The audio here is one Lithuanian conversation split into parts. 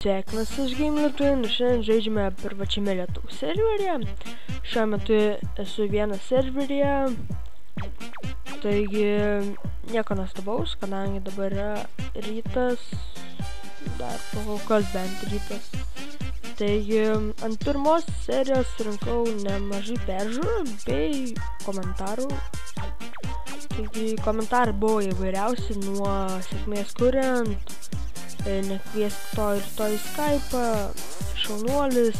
Sveikinas iš Game Lietuvių ir šiandien žaidžiame privačiame Lietuvos serveryje. Šiuo metu esu vienas serveryje, taigi nieko nuostabaus, kadangi dabar yra rytas, dar kol kas bent rytas. Taigi ant pirmos serijos surinkau nemažai peržiūrų bei komentarų. Taigi komentarai buvo įvairiausi, nuo sėkmės kuriant, nekviesk to ir to į Skype'ą, šaunuolis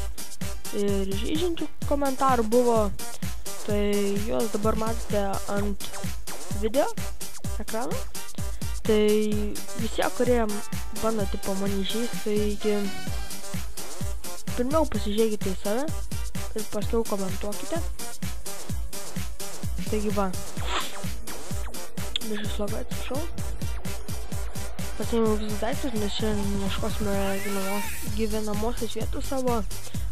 ir žaidžiančių komentarų buvo. Tai juos dabar matote ant video ekrano. Tai visi, kurie bando tipo mane įžeisti, taigi pirmiau pasižiūrėkite į save ir paskiau komentuokite. Taigi va, biškai slogai, atsiprašau. Pasiėmiau visus daiktus, nes šiandien ieškosime gyvenamosios vietos savo,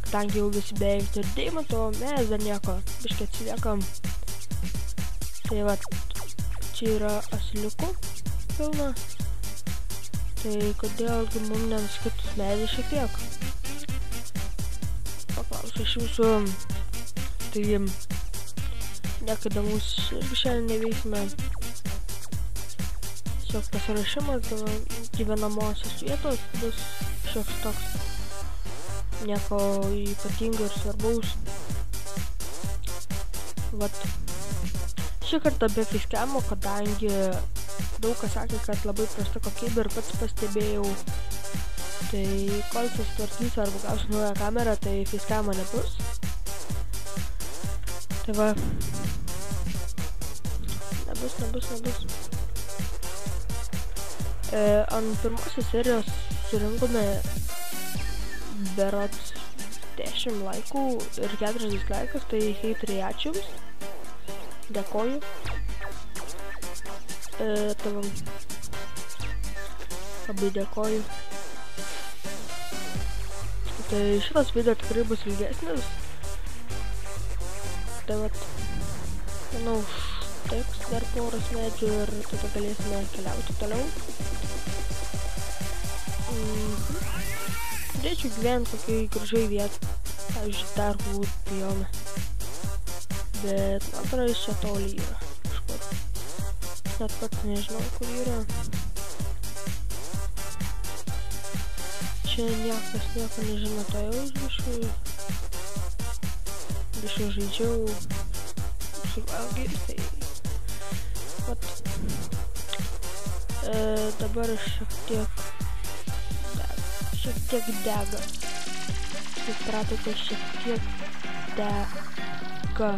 kadangi jau visi beveik turi deimantų, mes dar nieko, biškai atsiliekam. Tai va, čia yra asiliukų pilna. Tai kodėlgi mums nenuskirtus medį šiek tiek? Paklausiu iš jūsų, tai nieko įdomus irgi šiandien neveiksime. Tiesiog pasirašymas gyvenamosios vietos bus šioks toks, nieko ypatingo ir svarbaus. Vat. Šį kartą be facecam'o, kadangi daug kas sakė, kad labai prasta kokybė ir pats pastebėjau. Tai kol susitvarkysiu arba gausiu naują kamerą, tai facecam'o nebus. Tai va, nebus. Ant pirmosios serijos surinkome berods 10 laikų ir 4 dislaikus, tai heiteriai ačiū jums, dėkoju. Labai dėkoju. Tai šitas video tikrai bus ilgesnis. Tai vat, manau, užteks dar poros medžių ir tada galėsime keliauti toliau. Turėčiau gyventi kokiai gražiai vietai, pavyzdžiui, Darkwood biome. Bet man atrodo, jis čia toli yra kažkur. Net pats nežinau, kur yra. Čia niekas nieko nežino, to jau biškai žaidžiau survival, tai vat. Dabar šiek tiek dega. Supratote, šiek tiek dega.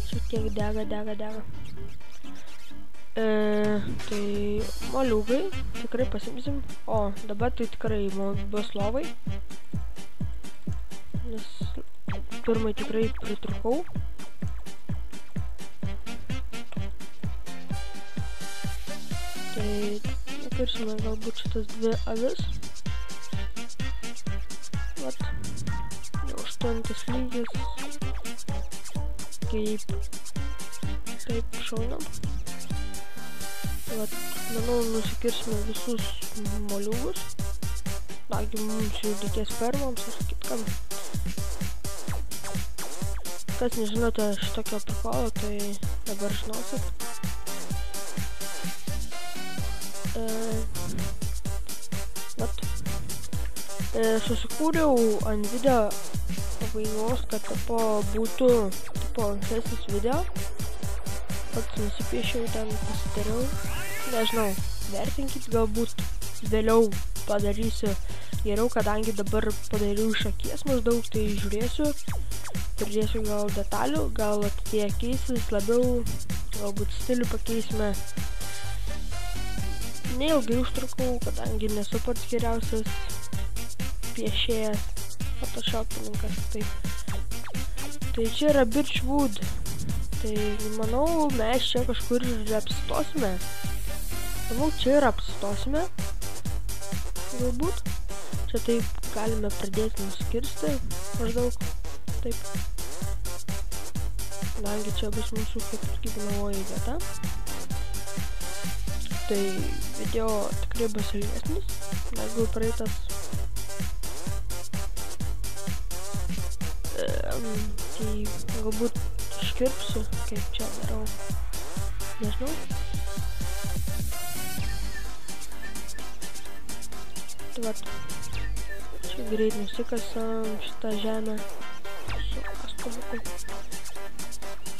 Šiek tiek dega. Tai moliūgai tikrai pasimsim. O, dabar tai tikrai bus lovai. Nes pirmai tikrai pritrukau. Tai nukirsime galbūt šitas 2 avis. Vat, jau 8 lygis. Kaip šaunam. Vat, manau, nusikirsime visus moliūgus. Nagi mums jau reikės fermoms ir kitkam. Kas nežinote šitokio prikolo, tai dabar žinosit. Vat. Susikūriau ant video pabaigos, kad būtų ankstesnis video. Pats nusipiešiau ten, pasidariau. Nežinau, vertinkit, galbūt vėliau padarysiu geriau, kadangi dabar padariau iš akies maždaug, tai žiūrėsiu. Pridėsiu gal detalių, gal ateityje keisis labiau, galbūt stilių pakeisime. Neilgai užtrukau, kadangi nesu pats geriausias piešėjas, photoshopininkas. Tai čia yra Birchwood. Tai manau, mes čia kažkur ir apsistosime. Galbūt. Čia taip galime pradėti nuskirsti maždaug. Taip. Kadangi čia bus mūsų kaip gyvenamoji vieta. tai video tikrai bus ilgesnis negu praeitas. Tai galbūt iškirpsiu, kaip čia darau, nežinau. Tai vat, čia greit nusikasam šitą žemę su astubuku.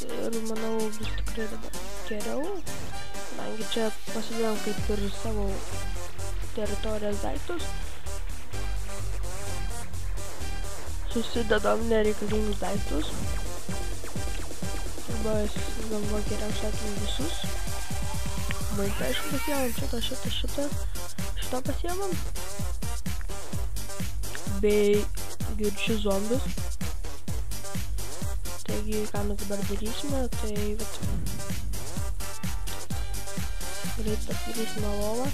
Ir manau bus tikrai dabar geriau, kadangi čia pasidėjom kaip ir savo teritorijos daiktus. Susidedam nereikalingus daiktus. Arba susidedam geriausiu atveju visus. Maistą aišku pasiemam, šitą pasiemam. Bei girdžiu zombius. Taigi, ką mes dabar darysime, tai vat, greit pasidarysime lovą.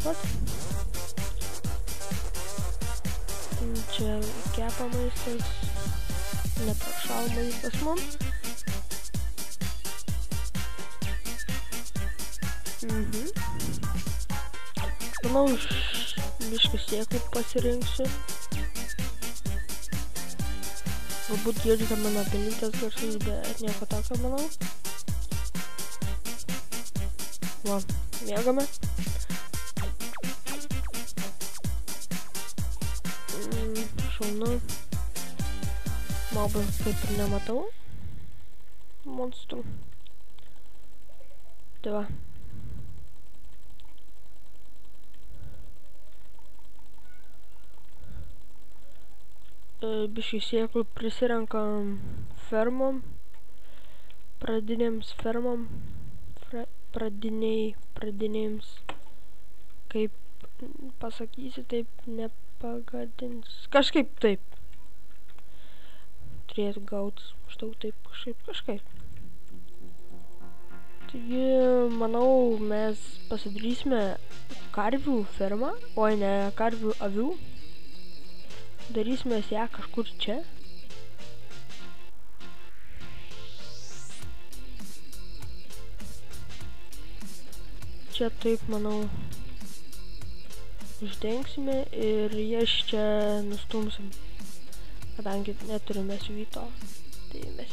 Vat. Čia kepa maistas, neprašal maistas mums. Manau, biškį sėklų pasirinksiu. Galbūt girdite mano pelytės garsus, bet nieko tokio, manau. Va, mėgame. Šaunu. Mobas kaip ir nematau. Monstrų. Tai va. Biškį sėklų prisirenkam fermom, pradinėms fermom, pradinėms, kaip pasakysi, taip nepagadins, kažkaip taip, turėtų gautis, maždaug taip, kažkaip. Taigi, manau, mes pasidarysime karvių fermą, oi ne, karvių avių. Darysime ją kažkur čia. Čia taip, manau, uždengsime ir jas čia nustumsim. Kadangi neturime siuvito, tai mes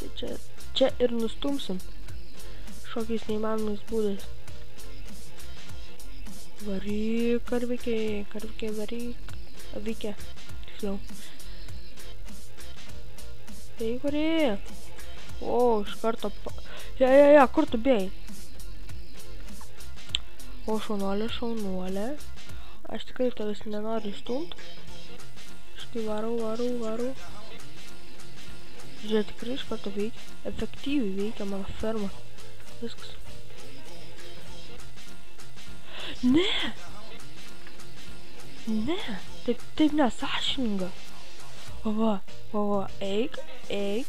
čia ir nustumsim. Šokiais neįmanomais būdais. Varyk, karvikė, varyk, avikė. Tai varė. O, iš karto Ja, kur tu bėjai? O, šaunuolė. Aš tikrai tavęs nenoriu stumt. Aš kai varau. Žiūrėk, tikrai iš karto veikia. Efektyviai veikia mano ferma. Viskas. Ne, taip nesąžininga. Va, eik. Eik,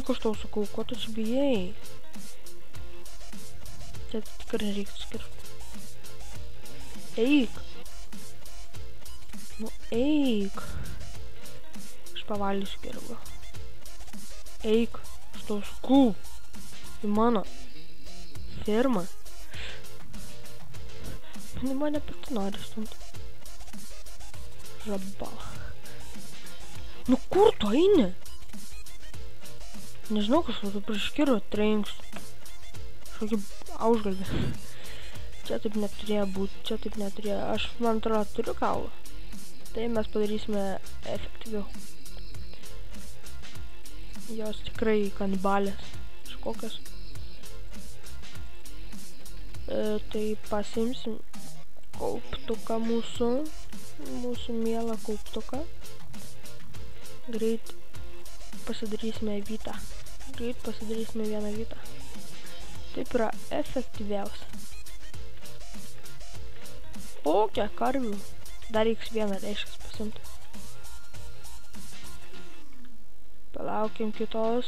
aš tau sakau, ko tu čia bijai? Čia tikrai reiktų skirti. Eik. Nu, eik. Aš pavalgysiu geriau. Eik, aš tau sakau. Į mano fermą. Mane pati nori stumti. Žabala. Nu kur tu eini? Nežinau, kažkokį prieškirų trenksiu. Kažkokį aušgalvį. Čia taip neturėjo būti, Aš, man atrodo, turiu kaulą. Tai mes padarysime efektyviau. Jos tikrai kanibalės. Kažkokios. Tai pasimsim kauptuką mūsų mielą kauptuką. Greit pasidarysime vieną vytą. Taip yra efektyviausia. O, kiek karvių. Dar reiks vieną reiškas pasimti. Palaukiam kitos.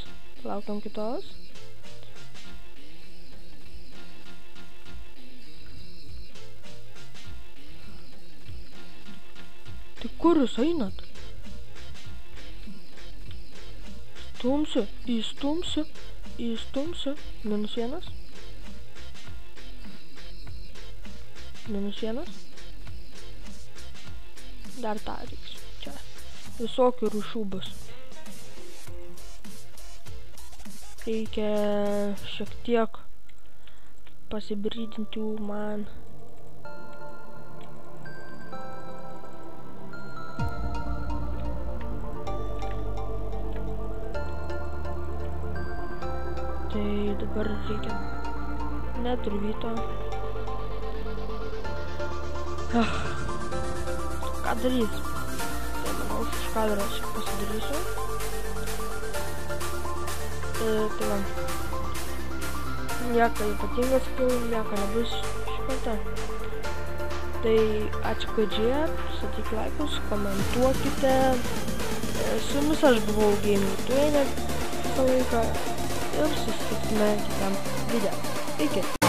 Tai kur jūs einat? Įstumsiu. -1. -1. Dar tą reiks. Čia visokių rūšių bus. Reikia šiek tiek pasibrydinti jų man. Tai dabar reikia neturvyto. Ką darys? Tai manau, už kadrą aš pasidarysiu. Tai va. Nieko ypatingas sakiau, nieko nebus šitą. Tai ačiū, kad žiūrėjot, statyk laikus, komentuokite. Su jumis aš buvau Gaming Tuene visą laiką ir susitiksime kitam video. Iki!